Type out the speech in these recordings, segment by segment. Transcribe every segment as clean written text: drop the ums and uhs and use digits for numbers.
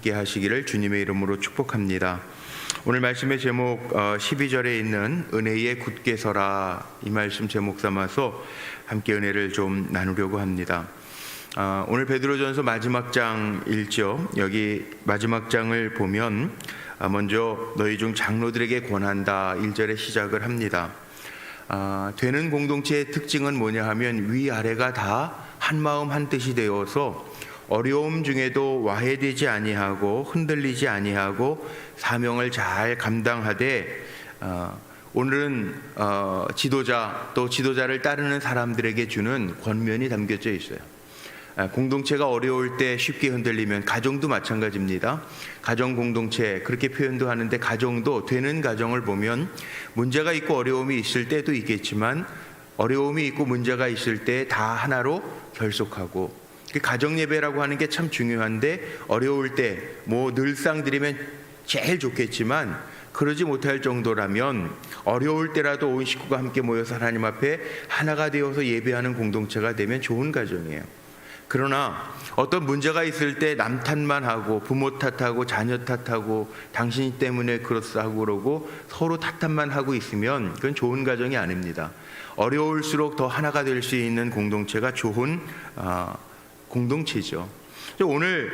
함께 하시기를 주님의 이름으로 축복합니다. 오늘 말씀의 제목 12절에 있는 은혜에 굳게 서라, 이 말씀 제목 삼아서 함께 은혜를 좀 나누려고 합니다. 오늘 베드로전서 마지막 장 읽죠. 여기 마지막 장을 보면 먼저 너희 중 장로들에게 권한다 1절에 시작을 합니다. 되는 공동체의 특징은 뭐냐 하면 위아래가 다 한마음 한뜻이 되어서 어려움 중에도 와해되지 아니하고 흔들리지 아니하고 사명을 잘 감당하되 오늘은 지도자 또 지도자를 따르는 사람들에게 주는 권면이 담겨져 있어요. 공동체가 어려울 때 쉽게 흔들리면 가정도 마찬가지입니다. 가정 공동체 그렇게 표현도 하는데 가정도 되는 가정을 보면 문제가 있고 어려움이 있을 때도 있겠지만 어려움이 있고 문제가 있을 때 다 하나로 결속하고 가정 예배라고 하는 게 참 중요한데 어려울 때 뭐 늘상 드리면 제일 좋겠지만 그러지 못할 정도라면 어려울 때라도 온 식구가 함께 모여서 하나님 앞에 하나가 되어서 예배하는 공동체가 되면 좋은 가정이에요. 그러나 어떤 문제가 있을 때 남 탓만 하고 부모 탓하고 자녀 탓하고 당신 때문에 그렇다고 그러고 서로 탓만 하고 있으면 그건 좋은 가정이 아닙니다. 어려울수록 더 하나가 될 수 있는 공동체가 좋은 공동체죠. 오늘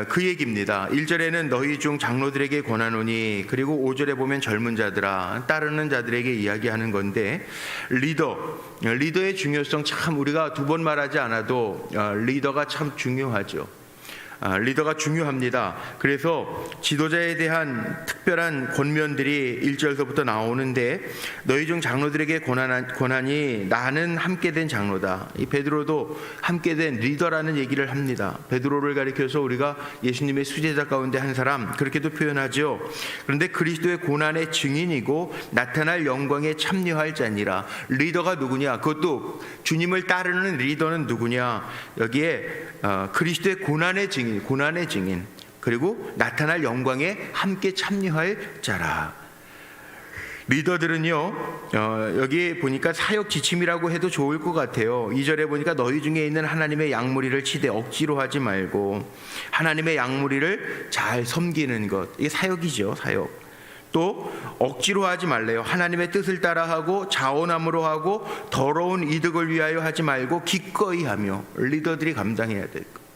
그 얘기입니다. 1절에는 너희 중 장로들에게 권하노니, 그리고 5절에 보면 젊은 자들아 따르는 자들에게 이야기하는 건데 리더의 중요성 참 우리가 두 번 말하지 않아도 리더가 참 중요하죠. 리더가 중요합니다. 그래서 지도자에 대한 특별한 권면들이 1절서부터 나오는데 너희 중 장로들에게 권하니 나는 함께된 장로다. 이 베드로도 함께된 리더라는 얘기를 합니다. 베드로를 가리켜서 우리가 예수님의 수제자 가운데 한 사람 그렇게도 표현하죠. 그런데 그리스도의 고난의 증인이고 나타날 영광에 참여할 자니라. 리더가 누구냐? 그것도 주님을 따르는 리더는 누구냐? 여기에 그리스도의 고난의 증인 그리고 나타날 영광에 함께 참여할 자라. 리더들은요 여기 보니까 사역 지침이라고 해도 좋을 것 같아요. 2절에 보니까 너희 중에 있는 하나님의 양무리를 치되 억지로 하지 말고 하나님의 양무리를 잘 섬기는 것, 이게 사역이죠. 사역. 또 억지로 하지 말래요. 하나님의 뜻을 따라하고 자원함으로 하고 더러운 이득을 위하여 하지 말고 기꺼이 하며. 리더들이 감당해야 될 것.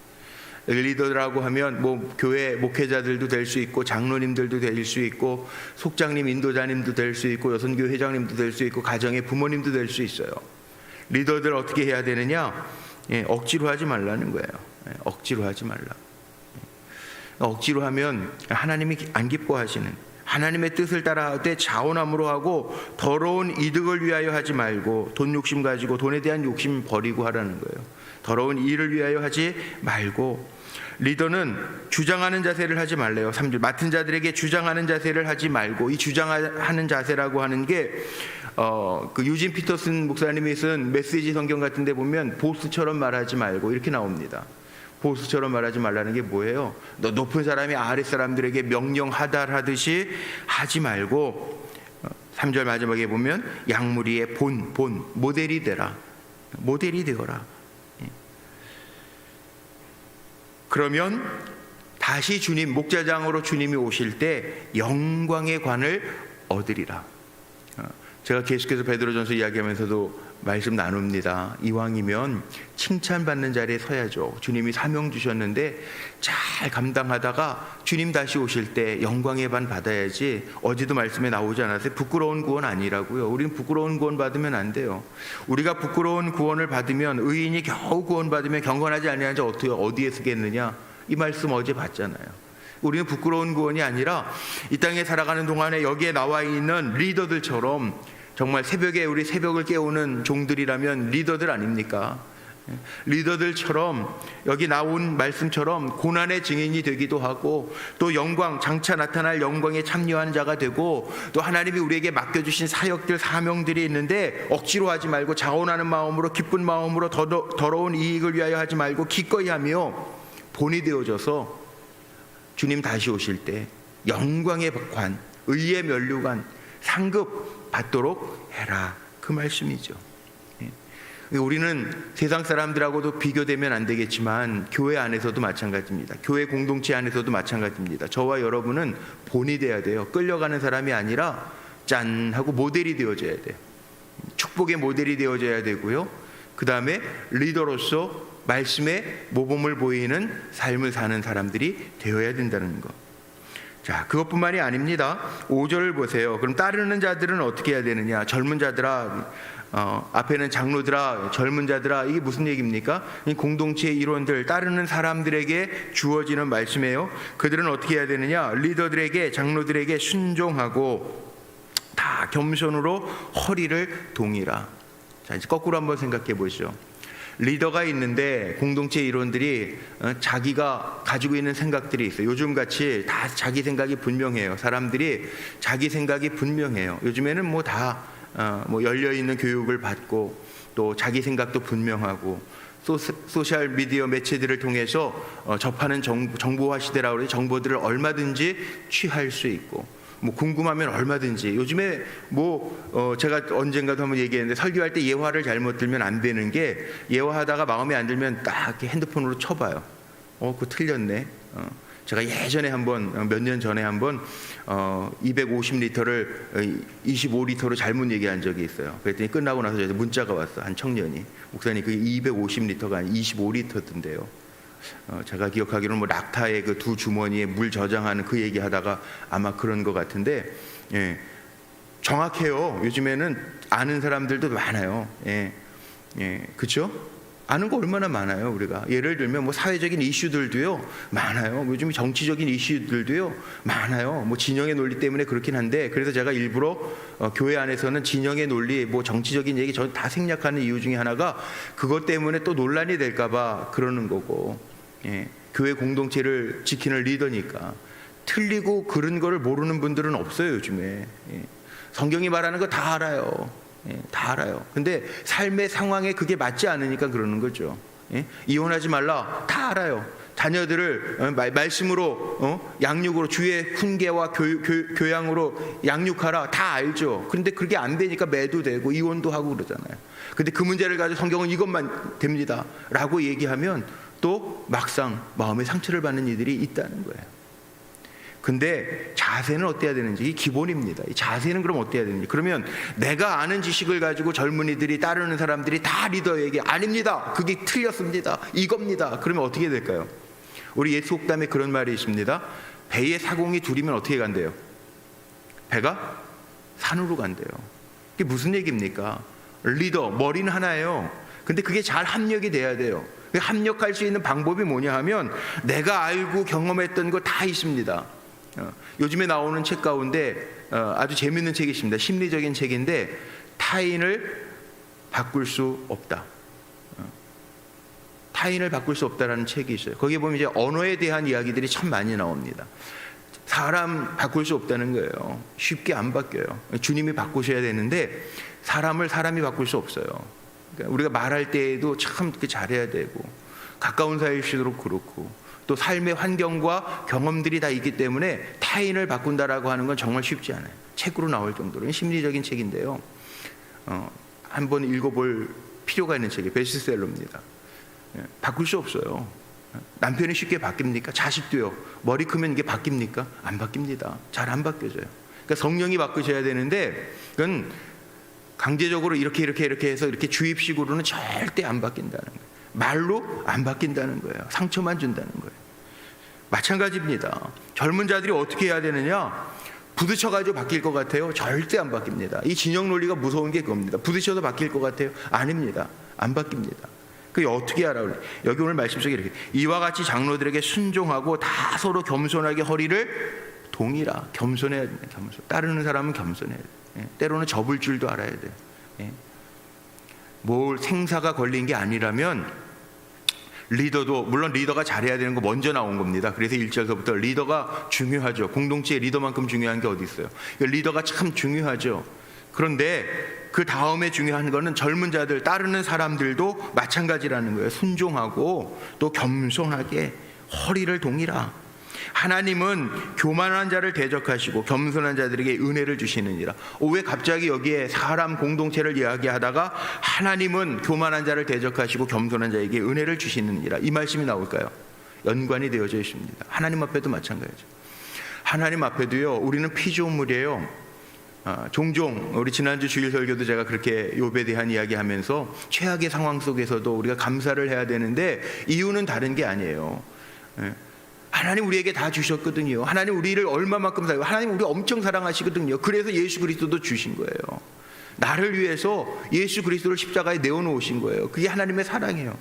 리더라고 하면 뭐 교회 목회자들도 될 수 있고 장로님들도 될 수 있고 속장님 인도자님도 될 수 있고 여선교 회장님도 될 수 있고 가정의 부모님도 될 수 있어요. 리더들 어떻게 해야 되느냐? 억지로 하지 말라는 거예요. 억지로 하지 말라. 억지로 하면 하나님이 안 기뻐하시는, 하나님의 뜻을 따라하되 자원함으로 하고 더러운 이득을 위하여 하지 말고, 돈 욕심 가지고 돈에 대한 욕심 버리고 하라는 거예요. 더러운 일을 위하여 하지 말고. 리더는 주장하는 자세를 하지 말래요. 3절 맡은 자들에게 주장하는 자세를 하지 말고. 이 주장하는 자세라고 하는 게 그 유진 피터슨 목사님이 쓴 메시지 성경 같은 데 보면 보스처럼 말하지 말고 이렇게 나옵니다. 보스처럼 말하지 말라는 게 뭐예요? 너 높은 사람이 아래 사람들에게 명령 하달하듯이 하지 말고. 3절 마지막에 보면 양무리의 본 모델이 되라. 모델이 되어라. 그러면 다시 주님 목자장으로 주님이 오실 때 영광의 관을 얻으리라. 제가 계속해서 베드로전서 이야기하면서도 말씀 나눕니다. 이왕이면 칭찬받는 자리에 서야죠. 주님이 사명 주셨는데 잘 감당하다가 주님 다시 오실 때 영광의 반 받아야지. 어제도 말씀에 나오지 않았어요? 부끄러운 구원 아니라고요. 우리는 부끄러운 구원 받으면 안 돼요. 우리가 부끄러운 구원을 받으면, 의인이 겨우 구원 받으면 경건하지 아니한 자 어디에 쓰겠느냐? 이 말씀 어제 봤잖아요. 우리는 부끄러운 구원이 아니라 이 땅에 살아가는 동안에 여기에 나와 있는 리더들처럼, 정말 새벽에 우리 새벽을 깨우는 종들이라면 리더들 아닙니까? 리더들처럼 여기 나온 말씀처럼 고난의 증인이 되기도 하고, 또 영광, 장차 나타날 영광에 참여하는 자가 되고, 또 하나님이 우리에게 맡겨주신 사역들, 사명들이 있는데 억지로 하지 말고 자원하는 마음으로, 기쁜 마음으로, 더러운 이익을 위하여 하지 말고 기꺼이 하며 본이 되어져서 주님 다시 오실 때 영광의 관, 의의 면류관, 상급 받도록 해라. 그 말씀이죠. 우리는 세상 사람들하고도 비교되면 안 되겠지만 교회 안에서도 마찬가지입니다. 교회 공동체 안에서도 마찬가지입니다. 저와 여러분은 본이 돼야 돼요. 끌려가는 사람이 아니라 짠 하고 모델이 되어져야 돼요. 축복의 모델이 되어져야 되고요. 그 다음에 리더로서 말씀의 모범을 보이는 삶을 사는 사람들이 되어야 된다는 것. 자, 그것뿐만이 아닙니다. 5절을 보세요. 그럼 따르는 자들은 어떻게 해야 되느냐? 젊은 자들아, 앞에는 장로들아, 젊은 자들아, 이게 무슨 얘기입니까? 이 공동체의 일원들, 따르는 사람들에게 주어지는 말씀이에요. 그들은 어떻게 해야 되느냐? 리더들에게, 장로들에게 순종하고 다 겸손으로 허리를 동이라. 자, 이제 거꾸로 한번 생각해 보시죠. 리더가 있는데 공동체 일원들이 자기가 가지고 있는 생각들이 있어요. 요즘같이 다 자기 생각이 분명해요. 사람들이 자기 생각이 분명해요. 요즘에는 뭐 다 열려있는 교육을 받고 또 자기 생각도 분명하고 소셜 미디어 매체들을 통해서 접하는 정보화 시대라고 그래요. 정보들을 얼마든지 취할 수 있고 뭐 궁금하면 얼마든지. 요즘에 제가 언젠가도 한번 얘기했는데, 설교할 때 예화를 잘못 들면 안 되는 게, 예화하다가 마음에 안 들면 딱 이렇게 핸드폰으로 쳐봐요. 그거 틀렸네. 제가 예전에 한번, 몇 년 전에 한번 250리터를 25리터로 잘못 얘기한 적이 있어요. 그랬더니 끝나고 나서 저한테 문자가 왔어. 한 청년이, 목사님 그게 250리터가 아니라 25리터던데요. 제가 기억하기로는 뭐 락타의 그 두 주머니에 물 저장하는 그 얘기하다가 아마 그런 것 같은데, 예, 정확해요. 요즘에는 아는 사람들도 많아요. 그렇죠? 아는 거 얼마나 많아요. 우리가 예를 들면 뭐 사회적인 이슈들도요 많아요. 요즘 정치적인 이슈들도요 많아요. 뭐 진영의 논리 때문에 그렇긴 한데, 그래서 제가 일부러 교회 안에서는 진영의 논리, 뭐 정치적인 얘기 저 다 생략하는 이유 중에 하나가 그것 때문에 또 논란이 될까봐 그러는 거고. 교회 공동체를 지키는 리더니까. 틀리고 그런 거를 모르는 분들은 없어요. 요즘에 성경이 말하는 거 다 알아요. 다 알아요. 근데 삶의 상황에 그게 맞지 않으니까 그러는 거죠. 이혼하지 말라, 다 알아요. 자녀들을 말씀으로 양육으로, 주의 훈계와 교양으로 양육하라, 다 알죠. 그런데 그게 안 되니까 매도되고 이혼도 하고 그러잖아요. 근데 그 문제를 가지고 성경은 이것만 됩니다 라고 얘기하면 또 막상 마음의 상처를 받는 이들이 있다는 거예요. 근데 자세는 어때야 되는지, 이 기본입니다. 이 자세는 그럼 어때야 되는지. 그러면 내가 아는 지식을 가지고 젊은이들이, 따르는 사람들이 다 리더에게 아닙니다, 그게 틀렸습니다, 이겁니다, 그러면 어떻게 될까요? 우리 예수 옥담에 그런 말이 있습니다. 배에 사공이 둘이면 어떻게 간대요? 배가 산으로 간대요. 그게 무슨 얘기입니까? 리더, 머리는 하나예요. 근데 그게 잘 합력이 돼야 돼요. 합력할 수 있는 방법이 뭐냐 하면, 내가 알고 경험했던 거 다 있습니다. 요즘에 나오는 책 가운데 아주 재밌는 책이 있습니다. 심리적인 책인데, 타인을 바꿀 수 없다. 타인을 바꿀 수 없다라는 책이 있어요. 거기에 보면 이제 언어에 대한 이야기들이 참 많이 나옵니다. 사람 바꿀 수 없다는 거예요. 쉽게 안 바뀌어요. 주님이 바꾸셔야 되는데 사람이 바꿀 수 없어요. 그러니까 우리가 말할 때에도 참 잘해야 되고, 가까운 사이일수록 그렇고, 또 삶의 환경과 경험들이 다 있기 때문에 타인을 바꾼다라고 하는 건 정말 쉽지 않아요. 책으로 나올 정도로. 심리적인 책인데요, 한번 읽어볼 필요가 있는 책이에요. 베스트셀러입니다. 바꿀 수 없어요. 남편이 쉽게 바뀝니까? 자식도요. 머리 크면 이게 바뀝니까? 안 바뀝니다. 잘 안 바뀌어져요. 그러니까 성령이 바꾸셔야 되는데, 그건 강제적으로 이렇게 해서 이렇게 주입식으로는 절대 안 바뀐다는 거예요. 말로 안 바뀐다는 거예요. 상처만 준다는 거예요. 마찬가지입니다. 젊은 자들이 어떻게 해야 되느냐? 부딪혀가지고 바뀔 것 같아요? 절대 안 바뀝니다. 이 진영 논리가 무서운 게 그겁니다. 부딪혀서 바뀔 것 같아요? 아닙니다. 안 바뀝니다. 그게 어떻게 하라고 그래요? 여기 오늘 말씀 속에 이렇게, 이와 같이 장로들에게 순종하고 다 서로 겸손하게 허리를 동이라. 겸손해야 됩니다. 겸손. 따르는 사람은 겸손해야 돼요. 때로는 접을 줄도 알아야 돼요. 뭘 생사가 걸린 게 아니라면, 리더도 물론 리더가 잘해야 되는 거 먼저 나온 겁니다. 그래서 1절서부터 리더가 중요하죠. 공동체의 리더만큼 중요한 게 어디 있어요? 리더가 참 중요하죠. 그런데 그 다음에 중요한 거는 젊은 자들, 따르는 사람들도 마찬가지라는 거예요. 순종하고 또 겸손하게 허리를 동이라. 하나님은 교만한 자를 대적하시고 겸손한 자들에게 은혜를 주시느니라. 왜 갑자기 여기에 사람 공동체를 이야기하다가 하나님은 교만한 자를 대적하시고 겸손한 자에게 은혜를 주시느니라 이 말씀이 나올까요? 연관이 되어져 있습니다. 하나님 앞에도 마찬가지죠. 하나님 앞에도요, 우리는 피조물이에요. 종종 우리 지난주 주일 설교도 제가 그렇게 욥에 대한 이야기하면서 최악의 상황 속에서도 우리가 감사를 해야 되는데 이유는 다른 게 아니에요. 하나님 우리에게 다 주셨거든요. 하나님 우리를 얼마만큼 사랑해요. 하나님 우리 엄청 사랑하시거든요. 그래서 예수 그리스도도 주신 거예요. 나를 위해서 예수 그리스도를 십자가에 내어놓으신 거예요. 그게 하나님의 사랑이에요.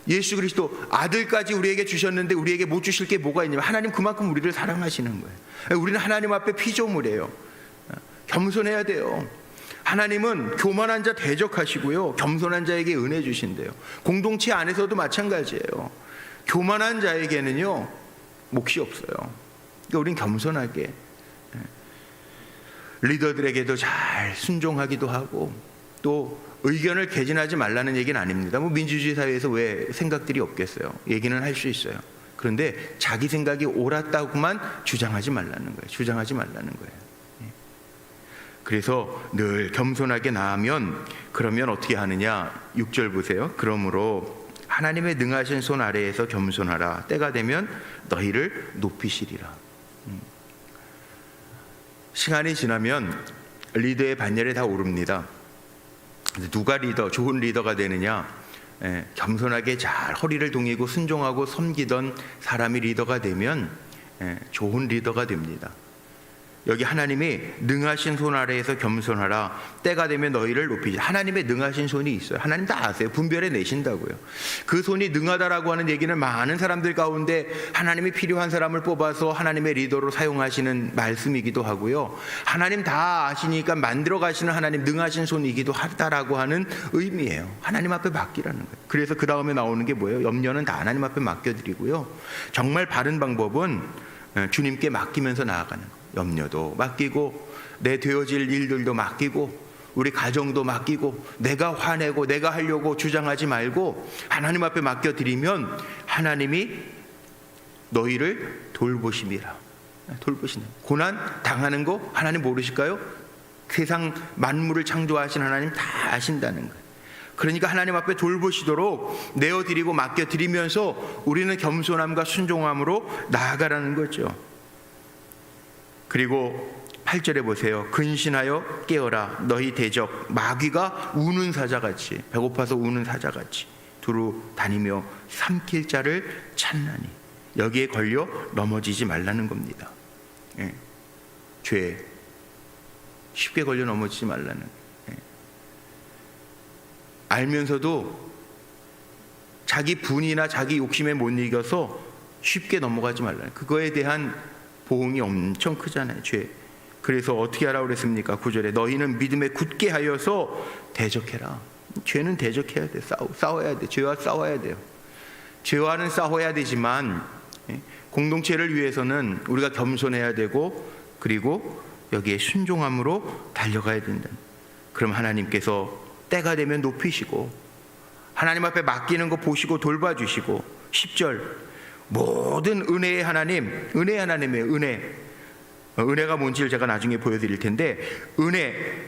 예수 그리스도 아들까지 우리에게 주셨는데 우리에게 못 주실 게 뭐가 있냐면 하나님 그만큼 우리를 사랑하시는 거예요. 우리는 하나님 앞에 피조물이에요. 겸손해야 돼요. 하나님은 교만한 자 대적하시고요, 겸손한 자에게 은혜 주신대요. 공동체 안에서도 마찬가지예요. 교만한 자에게는요 몫이 없어요. 그러니까 우린 겸손하게, 리더들에게도 잘 순종하기도 하고, 또 의견을 개진하지 말라는 얘기는 아닙니다. 뭐 민주주의 사회에서 왜 생각들이 없겠어요? 얘기는 할 수 있어요. 그런데 자기 생각이 옳았다고만 주장하지 말라는 거예요. 주장하지 말라는 거예요. 그래서 늘 겸손하게 나아면, 그러면 어떻게 하느냐? 6절 보세요. 그러므로 하나님의 능하신 손 아래에서 겸손하라. 때가 되면 너희를 높이시리라. 시간이 지나면 리더의 반열에 다 오릅니다. 누가 리더, 좋은 리더가 되느냐? 겸손하게 잘 허리를 동이고 순종하고 섬기던 사람이 리더가 되면 좋은 리더가 됩니다. 여기 하나님이 능하신 손 아래에서 겸손하라. 때가 되면 너희를 높이지. 하나님의 능하신 손이 있어요. 하나님 다 아세요. 분별해 내신다고요. 그 손이 능하다라고 하는 얘기는 많은 사람들 가운데 하나님이 필요한 사람을 뽑아서 하나님의 리더로 사용하시는 말씀이기도 하고요, 하나님 다 아시니까 만들어 가시는 하나님 능하신 손이기도 하다라고 하는 의미예요. 하나님 앞에 맡기라는 거예요. 그래서 그 다음에 나오는 게 뭐예요? 염려는 다 하나님 앞에 맡겨드리고요, 정말 바른 방법은 주님께 맡기면서 나아가는 거예요. 염려도 맡기고, 내 되어질 일들도 맡기고, 우리 가정도 맡기고, 내가 화내고 내가 하려고 주장하지 말고 하나님 앞에 맡겨드리면 하나님이 너희를 돌보심이라. 돌보시는, 고난 당하는 거 하나님 모르실까요? 세상 만물을 창조하신 하나님 다 아신다는 거예요. 그러니까 하나님 앞에 돌보시도록 내어드리고 맡겨드리면서 우리는 겸손함과 순종함으로 나아가라는 거죠. 그리고 8절에 보세요. 근신하여 깨어라. 너희 대적 마귀가 우는 사자같이, 배고파서 우는 사자같이 두루 다니며 삼킬 자를 찾나니. 여기에 걸려 넘어지지 말라는 겁니다. 죄 쉽게 걸려 넘어지지 말라는. 알면서도 자기 분이나 자기 욕심에 못 이겨서 쉽게 넘어가지 말라는, 그거에 대한 보응이 엄청 크잖아요. 죄. 그래서 어떻게 하라고 그랬습니까? 9절에 너희는 믿음에 굳게 하여서 대적해라. 죄는 대적해야 돼. 싸워야 돼. 죄와 싸워야 돼요. 죄와는 싸워야 되지만 공동체를 위해서는 우리가 겸손해야 되고, 그리고 여기에 순종함으로 달려가야 된다. 그럼 하나님께서 때가 되면 높이시고, 하나님 앞에 맡기는 거 보시고 돌봐주시고, 10절 모든 은혜의 하나님, 은혜의 하나님이에요. 은혜가 뭔지를 제가 나중에 보여드릴 텐데,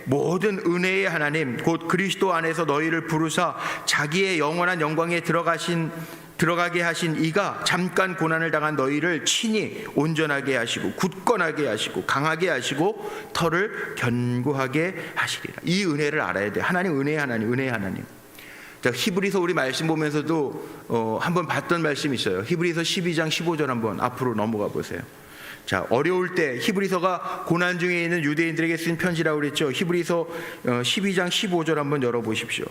모든 은혜의 하나님 곧 그리스도 안에서 너희를 부르사 자기의 영원한 영광에 들어가게 하신 이가 잠깐 고난을 당한 너희를 친히 온전하게 하시고 굳건하게 하시고 강하게 하시고 터를 견고하게 하시리라. 이 은혜를 알아야 돼. 하나님 은혜의 하나님, 은혜의 하나님. 자, 히브리서 우리 말씀 보면서도 한번 봤던 말씀이 있어요. 히브리서 12장 15절 한번 앞으로 넘어가 보세요. 자, 어려울 때 히브리서가 고난 중에 있는 유대인들에게 쓴 편지라고 그랬죠. 히브리서 12장 15절 한번 열어보십시오.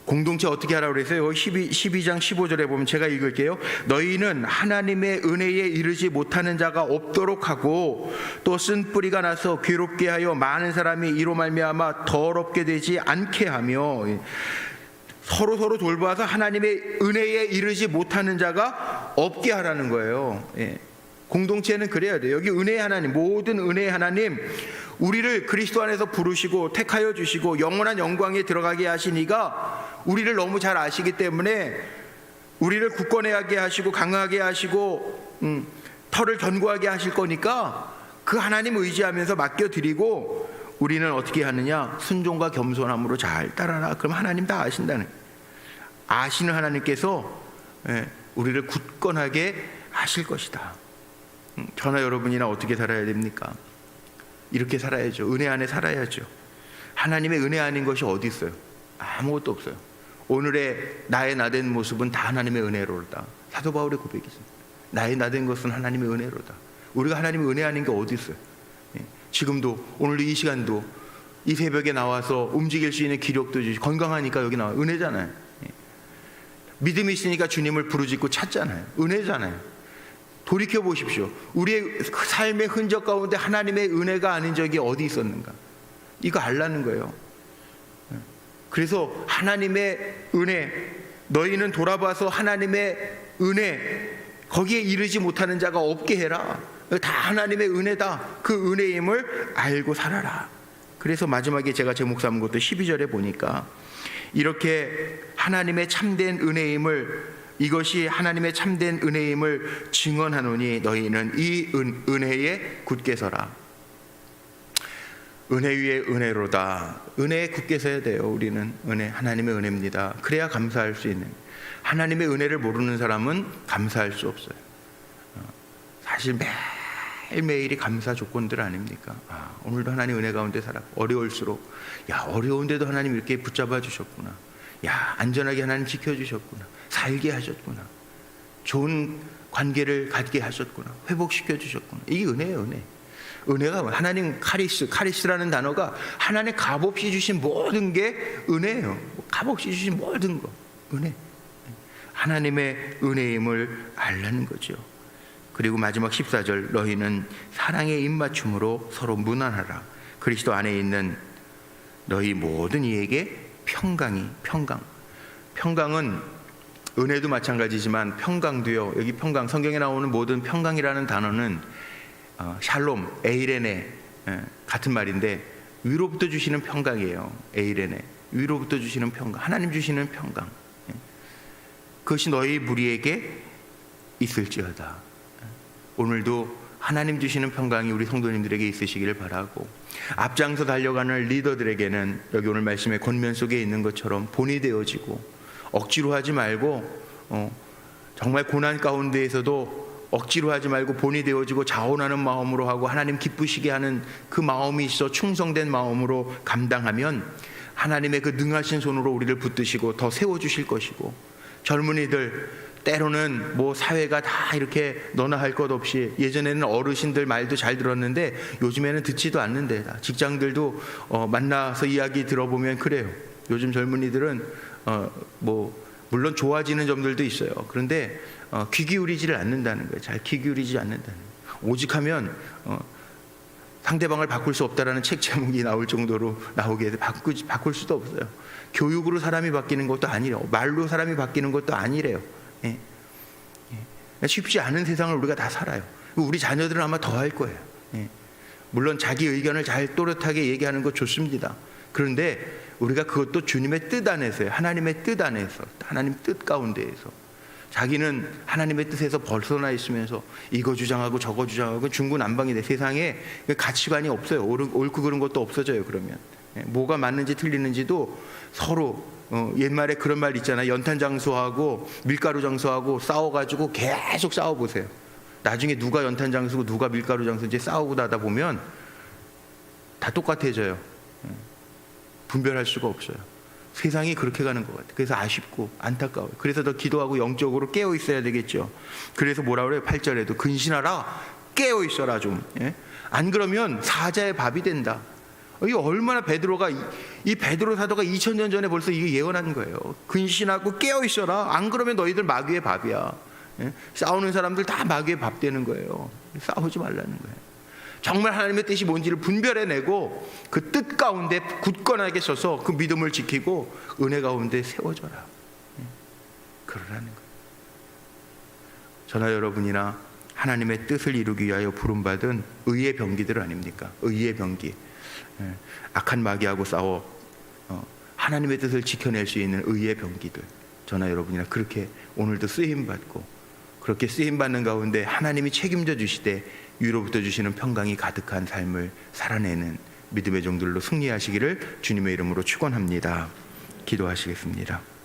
공동체 어떻게 하라고 그랬어요? 12장 15절에 보면 제가 읽을게요. 너희는 하나님의 은혜에 이르지 못하는 자가 없도록 하고, 또 쓴 뿌리가 나서 괴롭게 하여 많은 사람이 이로 말미암아 더럽게 되지 않게 하며, 서로 돌봐서 하나님의 은혜에 이르지 못하는 자가 없게 하라는 거예요. 공동체는 그래야 돼요. 여기 은혜의 하나님, 모든 은혜의 하나님, 우리를 그리스도 안에서 부르시고 택하여 주시고 영원한 영광에 들어가게 하신 이가 우리를 너무 잘 아시기 때문에 우리를 굳건하게 하시고 강하게 하시고 털을 견고하게 하실 거니까 그 하나님 의지하면서 맡겨드리고 우리는 어떻게 하느냐? 순종과 겸손함으로 잘 따라라. 그럼 하나님 다 아신다는, 아시는 하나님께서 우리를 굳건하게 하실 것이다. 저나 여러분이나 어떻게 살아야 됩니까? 이렇게 살아야죠. 은혜 안에 살아야죠. 하나님의 은혜 아닌 것이 어디 있어요? 아무것도 없어요. 오늘의 나의 나된 모습은 다 하나님의 은혜로다. 사도 바울의 고백이죠. 나의 나된 것은 하나님의 은혜로다. 우리가 하나님의 은혜 아닌 게 어디 있어요? 지금도 오늘도 이 시간도 이 새벽에 나와서 움직일 수 있는 기력도 주시고 건강하니까 여기 나와 은혜잖아요. 믿음이 있으니까 주님을 부르짖고 찾잖아요. 은혜잖아요. 돌이켜 보십시오. 우리의 삶의 흔적 가운데 하나님의 은혜가 아닌 적이 어디 있었는가? 이거 알라는 거예요. 그래서 하나님의 은혜, 너희는 돌아봐서 하나님의 은혜, 거기에 이르지 못하는 자가 없게 해라. 다 하나님의 은혜다. 그 은혜임을 알고 살아라. 그래서 마지막에 제가 제목 삼은 것도 12절에 보니까 이렇게 하나님의 참된 은혜임을, 이것이 하나님의 참된 은혜임을 증언하노니 너희는 이 은혜에 굳게 서라. 은혜 위에 은혜로다. 은혜에 굳게 서야 돼요. 우리는 은혜, 하나님의 은혜입니다. 그래야 감사할 수 있는. 하나님의 은혜를 모르는 사람은 감사할 수 없어요. 사실 매일매일이 감사 조건들 아닙니까? 오늘도 하나님 은혜 가운데 살아. 어려울수록 어려운데도 하나님 이렇게 붙잡아 주셨구나. 안전하게 하나님 지켜주셨구나. 살게 하셨구나. 좋은 관계를 갖게 하셨구나. 회복시켜 주셨구나. 이게 은혜예요. 은혜. 은혜가 하나님 카리스라는 단어가 하나님 값없이 주신 모든 게 은혜예요. 값없이 주신 모든 거 은혜. 하나님의 은혜임을 알라는 거죠. 그리고 마지막 14절, 너희는 사랑의 입맞춤으로 서로 무난하라. 그리스도 안에 있는 너희 모든 이에게 평강은 은혜도 마찬가지지만 평강도요. 여기 평강, 성경에 나오는 모든 평강이라는 단어는 샬롬, 에이레네 같은 말인데 위로부터 주시는 평강이에요. 에이레네, 위로부터 주시는 평강, 하나님 주시는 평강. 그것이 너희 무리에게 있을지어다. 오늘도 하나님 주시는 평강이 우리 성도님들에게 있으시기를 바라고, 앞장서 달려가는 리더들에게는 여기 오늘 말씀의 권면 속에 있는 것처럼 본이 되어지고 억지로 하지 말고 정말 고난 가운데에서도 억지로 하지 말고 본이 되어지고 자원하는 마음으로 하고 하나님 기쁘시게 하는 그 마음이 있어 충성된 마음으로 감당하면 하나님의 그 능하신 손으로 우리를 붙드시고 더 세워주실 것이고, 젊은이들 때로는 사회가 다 이렇게 너나 할 것 없이, 예전에는 어르신들 말도 잘 들었는데 요즘에는 듣지도 않는데, 직장들도 만나서 이야기 들어보면 그래요. 요즘 젊은이들은 물론 좋아지는 점들도 있어요. 그런데 귀 기울이지를 않는다는 거예요. 잘 귀 기울이지 않는다는 거예요. 오직하면 상대방을 바꿀 수 없다라는 책 제목이 나올 정도로 나오게 해서 바꿀 수도 없어요. 교육으로 사람이 바뀌는 것도 아니래요. 말로 사람이 바뀌는 것도 아니래요. 쉽지 않은 세상을 우리가 다 살아요. 우리 자녀들은 아마 더 할 거예요. 물론 자기 의견을 잘 또렷하게 얘기하는 거 좋습니다. 그런데 우리가 그것도 주님의 뜻 안에서요. 하나님의 뜻 안에서, 하나님 뜻 가운데에서, 자기는 하나님의 뜻에서 벗어나 있으면서 이거 주장하고 저거 주장하고 중구난방이 세상에 가치관이 없어요. 옳고 그른 것도 없어져요. 그러면 뭐가 맞는지 틀리는지도 서로 옛말에 그런 말 있잖아요. 연탄 장수하고 밀가루 장수하고 싸워가지고 계속 싸워보세요. 나중에 누가 연탄 장수고 누가 밀가루 장수인지 싸우고 나다 보면 다 똑같아져요. 분별할 수가 없어요. 세상이 그렇게 가는 것 같아요. 그래서 아쉽고 안타까워요. 그래서 더 기도하고 영적으로 깨어 있어야 되겠죠. 그래서 뭐라 그래요? 8절에도 근신하라, 깨어 있어라 좀. 안 그러면 사자의 밥이 된다. 이게 얼마나 베드로가, 이 베드로 사도가 2000년 전에 벌써 이게 예언한 거예요. 근신하고 깨어 있어라. 안 그러면 너희들 마귀의 밥이야. 싸우는 사람들 다 마귀의 밥 되는 거예요. 싸우지 말라는 거예요. 정말 하나님의 뜻이 뭔지를 분별해내고 그 뜻 가운데 굳건하게 서서 그 믿음을 지키고 은혜 가운데 세워져라. 그러라는 거예요. 저나 여러분이나 하나님의 뜻을 이루기 위하여 부름받은 의의 병기들 아닙니까? 의의 병기. 악한 마귀하고 싸워 하나님의 뜻을 지켜낼 수 있는 의의 병기들. 저나 여러분이나 그렇게 오늘도 쓰임받고 그렇게 쓰임받는 가운데 하나님이 책임져 주시되 위로부터 주시는 평강이 가득한 삶을 살아내는 믿음의 종들로 승리하시기를 주님의 이름으로 축원합니다. 기도하시겠습니다.